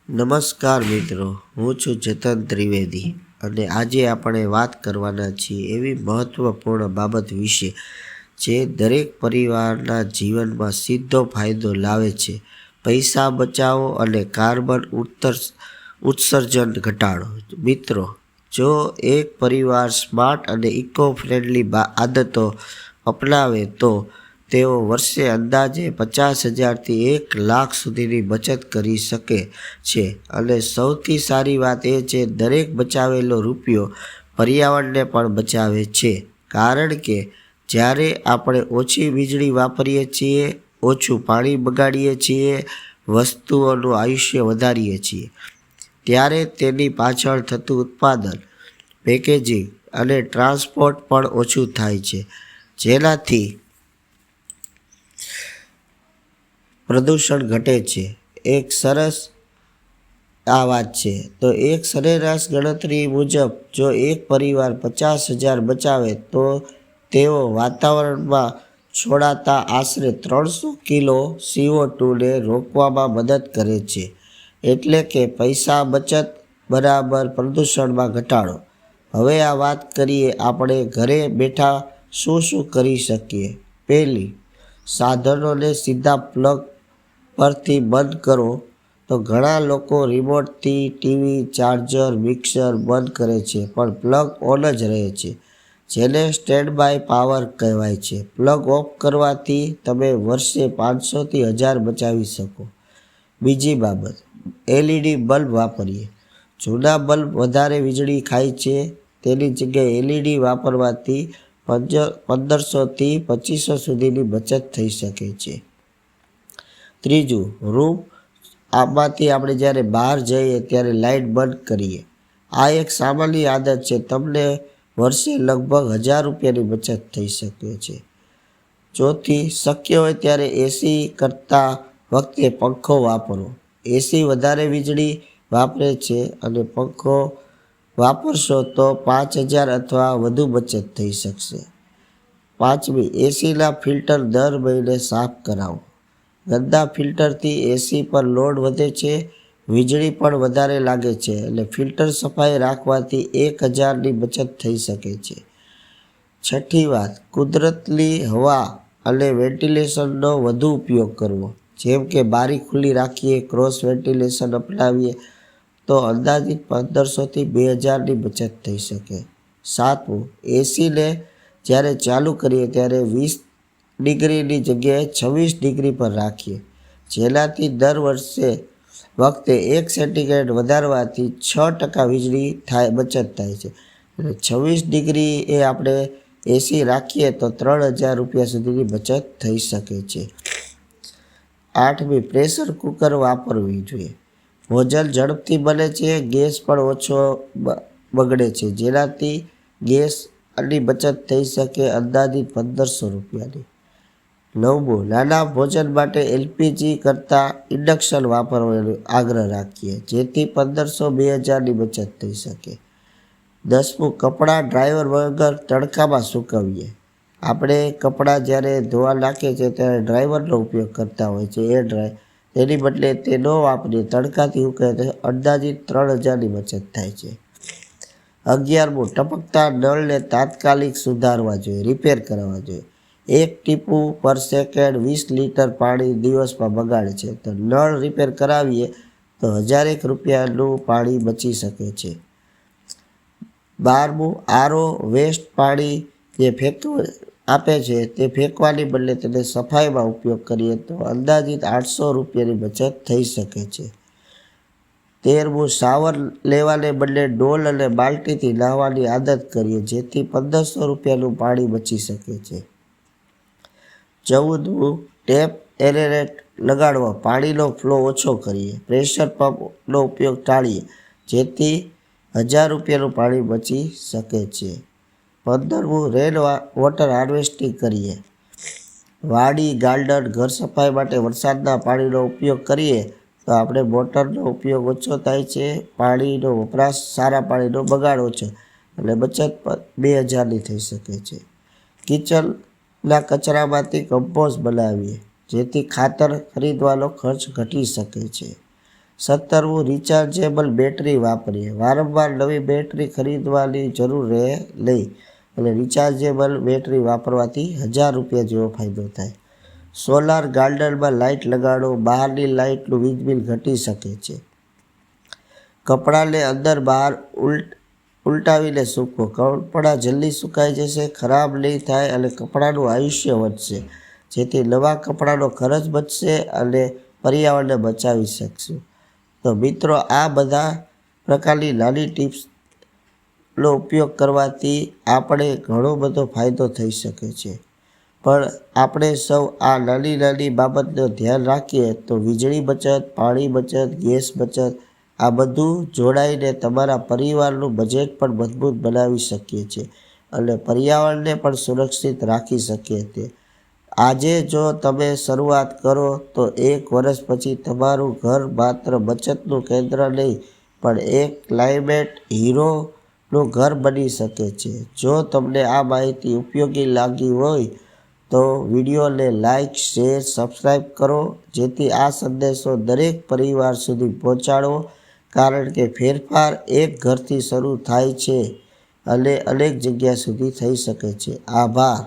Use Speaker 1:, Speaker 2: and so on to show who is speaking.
Speaker 1: નમસ્કાર મિત્રો, હું છું જતન ત્રિવેદી અને આજે આપણે વાત કરવાના છીએ એવી મહત્વપૂર્ણ બાબત વિશે જે દરેક પરિવારના જીવનમાં સીધો ફાયદો લાવે છે. પૈસા બચાવો અને કાર્બન ઉત્સર્જન ઘટાડો. મિત્રો, જો એક પરિવાર સ્માર્ટ અને ઇકો ફ્રેન્ડલી આદતો અપનાવે તો તેઓ વર્ષે અંદાજે 50,000થી 1,00,000 સુધીની બચત કરી શકે છે. અને સૌથી સારી વાત એ છે, દરેક બચાવેલો રૂપિયો પર્યાવરણને પણ બચાવે છે. કારણ કે જ્યારે આપણે ઓછી વીજળી વાપરીએ છીએ, ઓછું પાણી બગાડીએ છીએ, વસ્તુઓનું આયુષ્ય વધારીએ છીએ, ત્યારે તેની પાછળ થતું ઉત્પાદન, પેકેજિંગ અને ટ્રાન્સપોર્ટ પણ ઓછું થાય છે, જેનાથી પ્રદૂષણ ઘટે છે. એક સરસ આ વાત છે. તો એક સરેરાશ ગણતરી મુજબ જો એક પરિવાર 50,000 બચાવે તો તેઓ વાતાવરણમાં છોડાતા આશરે 300 કિલો CO2ને રોકવામાં મદદ કરે છે. એટલે કે પૈસા બચત બરાબર પ્રદૂષણમાં ઘટાડો. હવે આ વાત કરીએ આપણે ઘરે બેઠા શું કરી શકીએ. પહેલી, સાધનોને સીધા પ્લગ પરથી બંધ કરો. તો ઘણા લોકો રિમોટથી ટીવી, ચાર્જર, મિક્સર બંધ કરે છે પણ પ્લગ ઓન જ રહે છે, જેને સ્ટેન્ડ બાય પાવર કહેવાય છે. પ્લગ ઓફ કરવાથી તમે વર્ષે 500થી 1000 બચાવી શકો. બીજી બાબત, LED બલ્બ વાપરીએ. જૂના બલ્બ વધારે વીજળી ખાય છે, તેની જગ્યાએ LED વાપરવાથી 1500થી 2500 સુધીની બચત થઈ શકે છે. ત્રીજું, રૂમ આમાંથી આપણે જ્યારે બહાર જઈએ ત્યારે લાઇટ બંધ કરીએ. આ એક સામાન્ય આદત છે. તમને વર્ષે લગભગ 1000 રૂપિયાની બચત થઈ શકે છે. ચોથી, શક્ય હોય ત્યારે એસી કરતા વખતે પંખો વાપરો. એસી વધારે વીજળી વાપરે છે અને પંખો વાપરશો તો 5000 અથવા વધુ બચત થઈ શકશે. પાંચમી, એસીના ફિલ્ટર દર મહિને સાફ કરાવો. ગંદા ફિલ્ટરથી એસી પર લોડ વધે છે, વીજળી પણ વધારે લાગે છે. એટલે ફિલ્ટર સફાઈ રાખવાથી 1000ની બચત થઈ શકે છે. છઠ્ઠી વાત, કુદરતી હવા અને વેન્ટિલેશનનો વધુ ઉપયોગ કરવો. જેમ કે બારી ખુલ્લી રાખીએ, ક્રોસ વેન્ટિલેશન અપનાવીએ તો અંદાજિત 1500થી 2000ની બચત થઈ શકે. સાતમું, એસીને જ્યારે ચાલુ કરીએ ત્યારે 20 ડિગ્રીની જગ્યાએ 26 ડિગ્રી પર રાખીએ, જેનાથી દર વખતે 1 સેન્ટીગ્રેડ વધારવાથી 6% વીજળી બચત થાય છે. 26 ડિગ્રી એ આપણે એસી રાખીએ તો 3000 રૂપિયા સુધીની બચત થઈ શકે છે. આઠમી, પ્રેશર કુકર વાપરવી જોઈએ. ભોજન ઝડપથી બને છે, ગેસ પણ ઓછો બગડે છે, જેનાથી ગેસની બચત થઈ શકે અંદાજિત 1500 રૂપિયાની. નવમું, નાના ભોજન માટે LPG કરતાં ઇન્ડક્શન વાપરવાનો આગ્રહ રાખીએ, જેથી 1500-2000ની બચત થઈ શકે. 10મું, કપડાં ડ્રાયર વગર તડકામાં સૂકવીએ. આપણે કપડાં જ્યારે ધોવા નાખીએ છીએ ત્યારે ડ્રાયરનો ઉપયોગ કરતા હોય છે, એર ડ્રાયર. તેની બદલે તે ન વાપરીએ, તડકાથી ઉકળે તો અંદાજિત 3000ની બચત થાય છે. 11મું, ટપકતા નળને તાત્કાલિક સુધારવા જોઈએ, રિપેર કરવા જોઈએ. એક ટીપું પર સેકન્ડ 20 લીટર પાણી દિવસમાં બગાડે છે. તો નળ રિપેર કરાવીએ તો 1000 રૂપિયાનું પાણી બચી શકે છે. 12મું, RO વેસ્ટ પાણી જે આપે છે તે ફેંકવાની બદલે તેને સફાઈમાં ઉપયોગ કરીએ તો અંદાજિત 800 રૂપિયાની બચત થઈ શકે છે. 13મું, શાવર લેવાને બદલે ડોલ અને બાલ્ટીથી નહાવાની આદત કરીએ, જેથી 1500 રૂપિયાનું પાણી બચી શકે છે. 14મું, ટેપ એરેરેટ લગાડવા પાણીનો ફ્લો ઓછો કરીએ. પ્રેશર પંપનો ઉપયોગ ટાળીએ, જેથી 1000 રૂપિયાનું પાણી બચી શકે છે. 15મું, રેન વોટર હાર્વેસ્ટિંગ કરીએ. વાડી, ગાર્ડન, ઘર સફાઈ માટે વરસાદના પાણીનો ઉપયોગ કરીએ તો આપણે મોટરનો ઉપયોગ ઓછો થાય છે, પાણીનો વપરાશ, સારા પાણીનો બગાડ ઓછો, એટલે બચત 2000ની થઈ શકે છે. કિચનના કચરામાંથી કમ્પોસ્ટ બનાવીએ, જેથી ખાતર ખરીદવાનો ખર્ચ ઘટી શકે છે. 17મું રિચાર્જેબલ બેટરી વાપરીએ. વારંવાર નવી બેટરી ખરીદવાની જરૂર રહે નહીં. એટલે રિચાર્જેબલ બેટરી વાપરવાથી 1000 રૂપિયા જેવો ફાયદો થાય. સોલાર ગાર્ડનમાં લાઇટ લગાડો. બહારની લાઇટનું વીજ બિલ ઘટી શકે છે. કપડાને અંદર બહાર ઉલટાવીને સૂકવો. કપડાં જલ્દી સુકાઈ જશે, ખરાબ નહીં થાય અને કપડાનું આયુષ્ય વધશે. જેથી નવા કપડાનો ખર્ચ બચશે અને પર્યાવરણને બચાવી શકશું. તો મિત્રો, આ બધા પ્રકારની નાની ટિપ્સનો ઉપયોગ કરવાથી આપણે ઘણો બધો ફાયદો થઈ શકે છે. પણ આપણે સૌ આ નાની નાની બાબતનું ધ્યાન રાખીએ તો વીજળી બચત, પાણી બચત, ગેસ બચત આ બધું જોડાઈને તમારા પરિવારનું બજેટ પણ મજબૂત બનાવી શકીએ છીએ અને પર્યાવરણને પણ સુરક્ષિત રાખી શકીએ છીએ. આજે જો તમે શરૂઆત કરો તો 1 વર્ષ પછી તમારું ઘર માત્ર બચતનું કેન્દ્ર નહીં પણ એક ક્લાઇમેટ હીરોનું ઘર બની શકે છે. જો તમને આ માહિતી ઉપયોગી લાગી હોય તો વિડીયોને લાઇક, શેર, સબસ્ક્રાઈબ કરો જેથી આ સંદેશો દરેક પરિવાર સુધી પહોંચાડો. કારણ કે ફેરફાર એક ઘરથી શરૂ થાય છે અને અનેક જગ્યા સુધી થઈ શકે છે. આભાર.